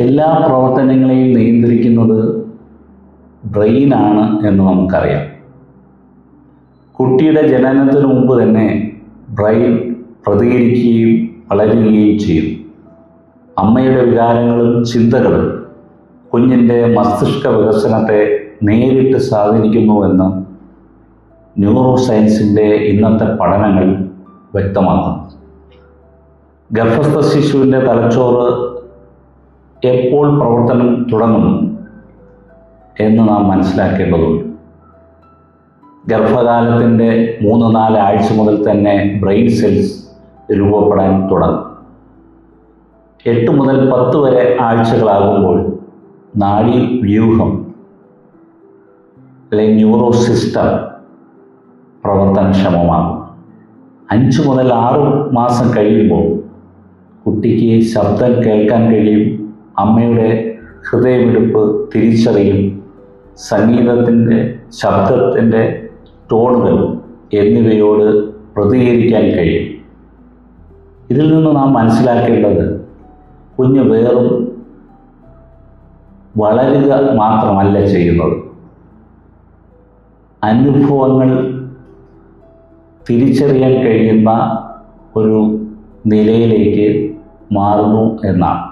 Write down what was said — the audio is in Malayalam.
എല്ലാ പ്രവർത്തനങ്ങളെയും നിയന്ത്രിക്കുന്നത് ബ്രെയിനാണ് എന്ന് നമുക്കറിയാം. കുട്ടിയുടെ ജനനത്തിന് മുമ്പ് തന്നെ ബ്രെയിൻ പ്രതികരിക്കുകയും വളരുകയും ചെയ്യും. അമ്മയുടെ വികാരങ്ങളും ചിന്തകളും കുഞ്ഞിൻ്റെ മസ്തിഷ്ക വികസനത്തെ നേരിട്ട് സ്വാധീനിക്കുന്നുവെന്ന് ന്യൂറോ സയൻസിൻ്റെ ഇന്നത്തെ പഠനങ്ങൾ വ്യക്തമാക്കുന്നു. ഗർഭസ്ഥ ശിശുവിൻ്റെ തലച്ചോറ് എപ്പോൾ പ്രവർത്തനം തുടങ്ങും എന്ന് നാം മനസ്സിലാക്കേണ്ടതുണ്ട്. ഗർഭകാലത്തിൻ്റെ 3-4 ആഴ്ച മുതൽ തന്നെ ബ്രെയിൻ സെൽസ് രൂപപ്പെടാൻ തുടങ്ങും. 8 മുതൽ 10 വരെ ആഴ്ചകളാകുമ്പോൾ നാഡീ വ്യൂഹം അല്ലെങ്കിൽ ന്യൂറോ സിസ്റ്റം പ്രവർത്തനക്ഷമമാകും. 5 മുതൽ 6 മാസം കഴിയുമ്പോൾ കുട്ടിക്ക് ശബ്ദം കേൾക്കാൻ കഴിയും, അമ്മയുടെ ഹൃദയമിടിപ്പ് തിരിച്ചറിയും, സംഗീതത്തിൻ്റെ ശബ്ദത്തിൻ്റെ ടോണുകൾ എന്നിവയോട് പ്രതികരിക്കാൻ കഴിയും. ഇതിൽ നിന്ന് നാം മനസ്സിലാക്കേണ്ടത് കുഞ്ഞ് വെറും വളരുക മാത്രമല്ല ചെയ്യുന്നത്, അനുഭവങ്ങൾ തിരിച്ചറിയാൻ കഴിയുന്ന ഒരു നിലയിലേക്ക് മാറുന്നു എന്നാണ്.